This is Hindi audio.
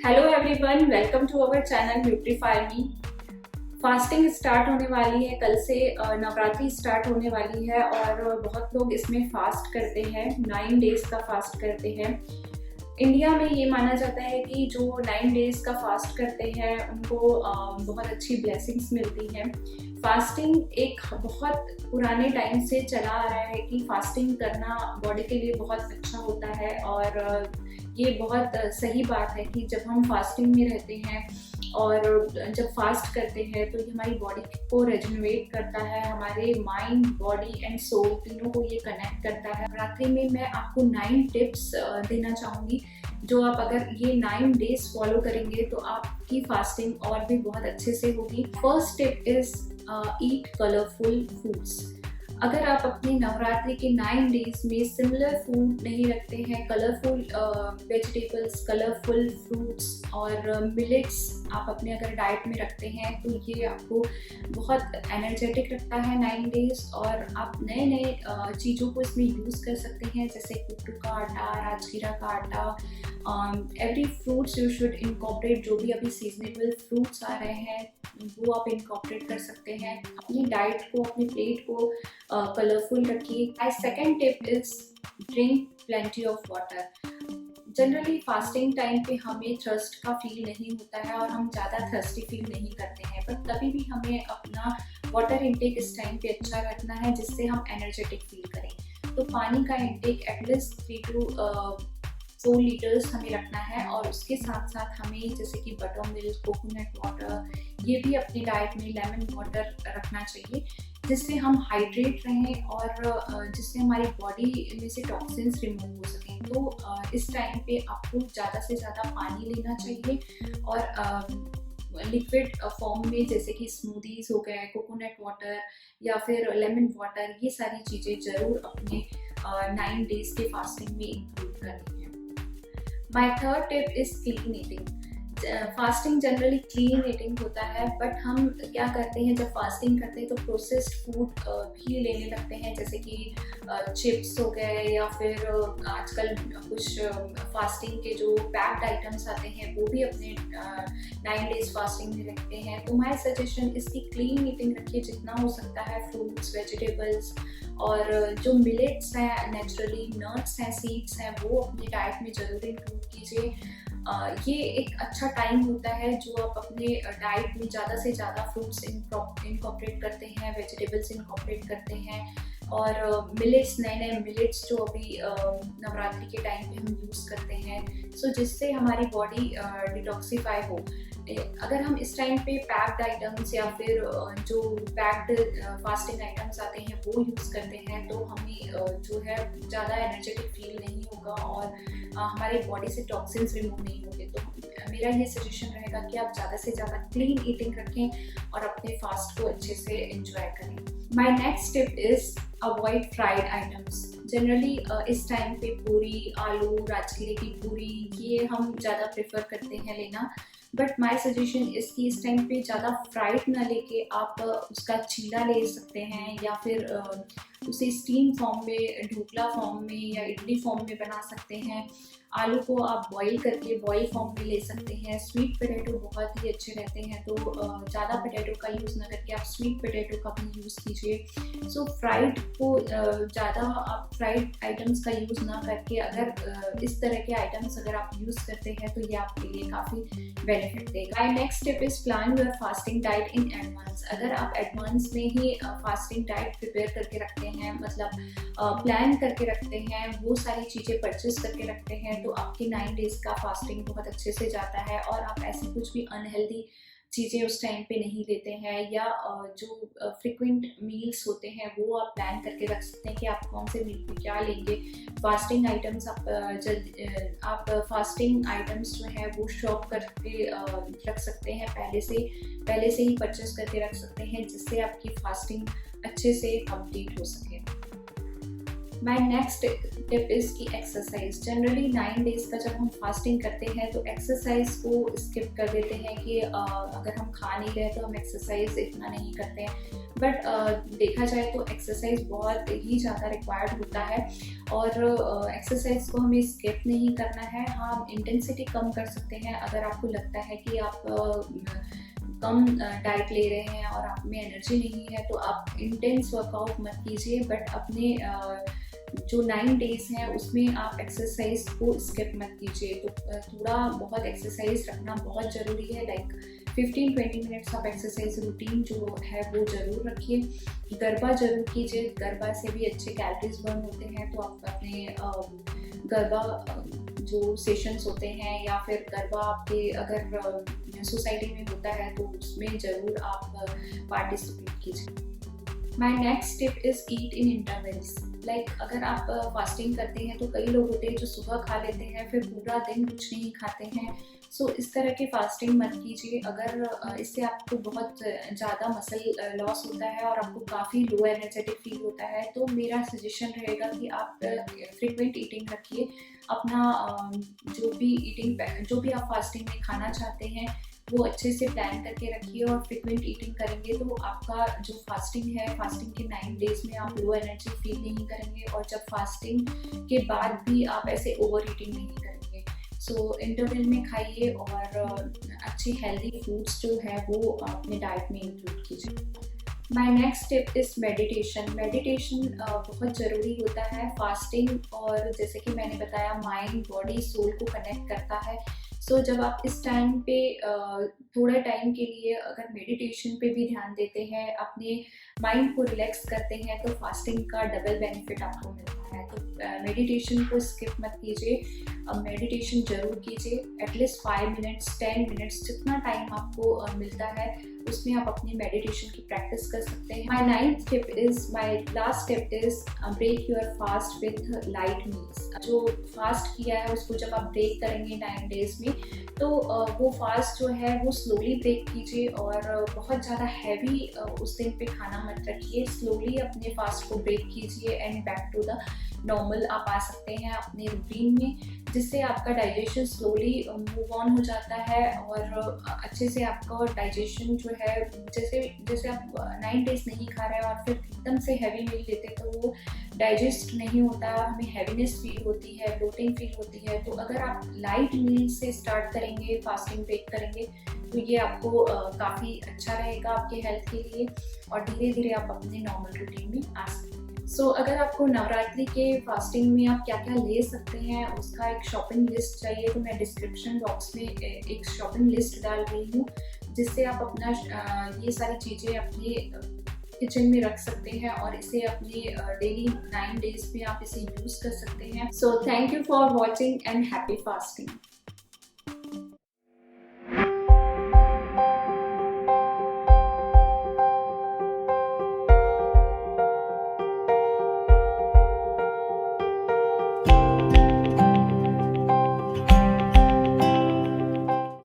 Hello everyone, welcome to our channel Nutrify Me. Fasting start होने वाली है कल से। नवरात्रि स्टार्ट होने वाली है और बहुत लोग इसमें फास्ट करते हैं, 9 डेज का फास्ट करते हैं। इंडिया में ये माना जाता है कि जो 9 डेज का फास्ट करते हैं उनको बहुत अच्छी ब्लेसिंग्स मिलती हैं। फास्टिंग एक बहुत पुराने टाइम से चला आ रहा है कि फास्टिंग करना बॉडी के लिए बहुत अच्छा होता है और ये बहुत सही बात है कि जब हम फास्टिंग में रहते हैं और जब फास्ट करते हैं तो ये हमारी बॉडी को रेजुनवेट करता है, हमारे माइंड, बॉडी एंड सोल तीनों को ये कनेक्ट करता है। नवरात्रि में मैं आपको 9 टिप्स देना चाहूँगी जो आप अगर ये 9 डेज फॉलो करेंगे तो आपकी फास्टिंग और भी बहुत अच्छे से होगी। First tip is eat colourful foods. अगर आप अपने नवरात्रि के 9 डेज में सिमिलर फूड नहीं रखते हैं, कलरफुल वेजिटेबल्स, कलरफुल फ्रूट्स और मिलेट्स आप अपने अगर डाइट में रखते हैं तो ये आपको बहुत एनर्जेटिक रखता है 9 डेज और आप नए नए चीज़ों को इसमें यूज़ कर सकते हैं, जैसे कुट्टू का आटा, राजगीरा का आटा। Every fruits you should incorporate. जो भी अभी सीजनेबल फ्रूट्स आ रहे हैं वो आप इनकॉर्पोरेट कर सकते हैं। अपनी डाइट को, अपनी प्लेट को कलरफुल रखिए। My second tip is drink plenty of water. Generally fasting time पे हमें थर्स्ट का फील नहीं होता है और हम ज़्यादा थर्स्टी फील नहीं करते हैं, बट तभी भी हमें अपना वाटर इनटेक इस टाइम पे अच्छा रखना है जिससे हम एनर्जेटिक फील करें। तो पानी का इनटेक एटलीस्ट 3 to 4 लीटर्स हमें रखना है और उसके साथ साथ हमें जैसे कि बटर मिल्क, कोकोनट वाटर, ये भी अपनी डाइट में लेमन वाटर रखना चाहिए जिससे हम हाइड्रेट रहें और जिससे हमारी बॉडी में से टॉक्सिन्स रिमूव हो सकें। तो इस टाइम पे आपको ज़्यादा से ज़्यादा पानी लेना चाहिए और लिक्विड फॉर्म में जैसे कि स्मूदीज हो गए, कोकोनट वाटर या फिर लेमन वाटर, ये सारी चीज़ें ज़रूर अपने 9 डेज के फास्टिंग में इंक्लूड करनी है। My third tip is clean eating. Fasting generally clean eating होता है, बट हम क्या करते हैं जब फास्टिंग करते हैं तो प्रोसेस्ड फूड भी लेने लगते हैं, जैसे कि चिप्स हो गए या फिर आजकल कुछ फास्टिंग के जो पैक्ड आइटम्स आते हैं वो भी अपने 9 डेज फास्टिंग में रखते हैं। तो माय सजेशन इसकी क्लीन ईटिंग रखिए जितना हो सकता है। फ्रूट्स, वेजिटेबल्स और जो मिलेट्स हैं, नेचुरली नट्स हैं, सीड्स हैं, वो अपनी डाइट में ज़रूर इंक्लूड कीजिए। ये एक अच्छा टाइम होता है जो आप अपने डाइट में ज़्यादा से ज़्यादा फ्रूट्स इनकॉर्पोरेट करते हैं, वेजिटेबल्स इनकॉर्पोरेट करते हैं और मिलेट्स, नए नए मिलेट्स जो अभी नवरात्रि के टाइम पे हम यूज़ करते हैं, सो जिससे हमारी बॉडी डिटॉक्सीफाई हो। अगर हम इस टाइम पे पैक्ड आइटम्स या फिर जो पैक्ड फास्टिंग आइटम्स आते हैं वो यूज़ करते हैं तो हमें जो है ज़्यादा एनर्जेटिक फील नहीं होगा और हमारे बॉडी से टॉक्सिन्स रिमूव नहीं होंगे। तो मेरा ये सजेशन रहेगा कि आप ज़्यादा से ज़्यादा क्लीन ईटिंग रखें और अपने फास्ट को अच्छे से एंजॉय करें। My next tip is avoid fried items. Generally इस टाइम पे पूरी, आलू, राजगिरे की पूरी, ये हम ज़्यादा प्रेफर करते हैं लेना, बट माय सजेशन इसकी इस टाइम पे ज़्यादा फ्राइड ना लेके आप उसका चीला ले सकते हैं या फिर उसे स्टीम फॉर्म में, ढोकला फॉर्म में या इडली फॉर्म में बना सकते हैं। आलू को आप बॉईल करके बॉईल फॉर्म में ले सकते हैं। स्वीट पोटैटो बहुत ही अच्छे रहते हैं, तो ज़्यादा पोटैटो का यूज़ ना करके आप स्वीट पोटैटो का भी यूज़ कीजिए। सो फ्राइड को ज़्यादा आप फ्राइड आइटम्स का यूज़ ना करके अगर इस तरह के आइटम्स अगर आप यूज़ करते हैं तो ये आपके लिए काफ़ी बेनिफिट देगा। My next tip is plan your fasting diet in advance. अगर आप एडवांस में ही फास्टिंग डाइट प्रिपेयर करके रखते हैं, मतलब प्लान करके रखते हैं, वो सारी चीज़ें परचेस करके रखते हैं, तो आपकी 9 डेज का फास्टिंग बहुत अच्छे से जाता है और आप ऐसी कुछ भी अनहेल्दी चीज़ें उस टाइम पे नहीं लेते हैं या जो फ्रिक्वेंट मील्स होते हैं वो आप प्लान करके रख सकते हैं कि आप कौन से मील पे क्या लेंगे। फास्टिंग आइटम्स आप फास्टिंग आइटम्स जो है वो शॉप करके रख सकते हैं, पहले से ही परचेस करके रख सकते हैं जिससे आपकी फास्टिंग अच्छे से कंप्लीट हो सके। माई नेक्स्ट टिप इज़ की एक्सरसाइज। जनरली 9 डेज़ का जब हम फास्टिंग करते हैं तो एक्सरसाइज को स्किप कर देते हैं कि अगर हम खा नहीं रहे तो हम एक्सरसाइज इतना नहीं करते हैं, बट देखा जाए तो एक्सरसाइज बहुत ही ज़्यादा रिक्वायर्ड होता है और एक्सरसाइज को हमें स्किप नहीं करना है। हाँ, हम इंटेंसिटी कम कर सकते हैं। अगर आपको लगता है कि आप कम डाइट ले रहे हैं और आप में एनर्जी नहीं है तो आप इंटेंस वर्कआउट मत कीजिए, बट अपने जो 9 डेज़ हैं उसमें आप एक्सरसाइज को स्किप मत कीजिए। तो थोड़ा बहुत एक्सरसाइज रखना बहुत ज़रूरी है, लाइक 15-20 मिनट्स आप एक्सरसाइज रूटीन जो है वो ज़रूर रखिए। गरबा ज़रूर कीजिए, गरबा से भी अच्छे कैलोरीज बर्न होते हैं। तो आप अपने गरबा जो सेशंस होते हैं या फिर गरबा आपके अगर सोसाइटी में होता है तो उसमें ज़रूर आप पार्टिसिपेट कीजिए। My next tip is eat in intervals. Like अगर आप फास्टिंग करते हैं तो कई लोग होते हैं जो सुबह खा लेते हैं फिर पूरा दिन कुछ नहीं खाते हैं। सो इस तरह की फास्टिंग मत कीजिए। अगर इससे आपको बहुत ज़्यादा मसल लॉस होता है और आपको काफ़ी लो एनर्जेटिक फील होता है, तो मेरा सजेशन रहेगा कि आप फ्रिक्वेंट ईटिंग रखिए। अपना जो भी आप फास्टिंग में खाना चाहते हैं वो अच्छे से प्लान करके रखिए और फ्रिक्वेंट ईटिंग करेंगे तो आपका जो फास्टिंग है, फास्टिंग के 9 डेज़ में आप लो एनर्जी फील नहीं करेंगे और जब फास्टिंग के बाद भी आप ऐसे ओवर ईटिंग नहीं करेंगे। सो इंटरवल में खाइए और अच्छी हेल्दी फूड्स जो है वो अपने डाइट में इंक्लूड कीजिए। My next tip is meditation. Meditation बहुत ज़रूरी होता है फास्टिंग, और जैसे कि मैंने बताया माइंड बॉडी सोल को कनेक्ट करता है। सो जब आप इस टाइम पे थोड़ा टाइम के लिए अगर मेडिटेशन पे भी ध्यान देते हैं, अपने माइंड को रिलैक्स करते हैं, तो फास्टिंग का डबल बेनिफिट आपको मिलता है। तो मेडिटेशन को स्किप मत कीजिए, मेडिटेशन ज़रूर कीजिए। एटलीस्ट 5 मिनट्स 10 मिनट्स जितना टाइम आपको मिलता है उसमें आप अपनी मेडिटेशन की प्रैक्टिस कर सकते हैं। My last tip is break your fast with light meals. जो फास्ट किया है उसको जब आप ब्रेक करेंगे 9 डेज़ में तो वो फास्ट जो है वो स्लोली ब्रेक कीजिए और बहुत ज़्यादा हैवी उस दिन पे खाना मत रखिए। स्लोली अपने फास्ट को ब्रेक कीजिए and back to the normal आप आ सकते हैं अपने रूटीन में, जिससे आपका डाइजेशन स्लोली मूव ऑन हो जाता है और अच्छे से आपका डाइजेशन जो है, जैसे आप 9 डेज़ नहीं खा रहे हैं और फिर एकदम से हैवी मील लेते हैं तो वो डाइजेस्ट नहीं होता है और हमें हैवीनेस फील होती है, ब्लोटिंग फील होती है। तो अगर आप लाइट मील से स्टार्ट करेंगे, फास्टिंग ब्रेक करेंगे, तो ये आपको काफ़ी अच्छा रहेगा आपके हेल्थ के लिए और धीरे धीरे आप अपने नॉर्मल रूटीन में आ सकते हैं। सो अगर आपको नवरात्रि के फास्टिंग में आप क्या क्या ले सकते हैं उसका एक शॉपिंग लिस्ट चाहिए तो मैं डिस्क्रिप्शन बॉक्स में एक शॉपिंग लिस्ट डाल रही हूँ, जिससे आप अपना ये सारी चीज़ें अपने किचन में रख सकते हैं और इसे अपने डेली 9 डेज़ में आप इसे यूज़ कर सकते हैं। So thank you for watching and happy fasting.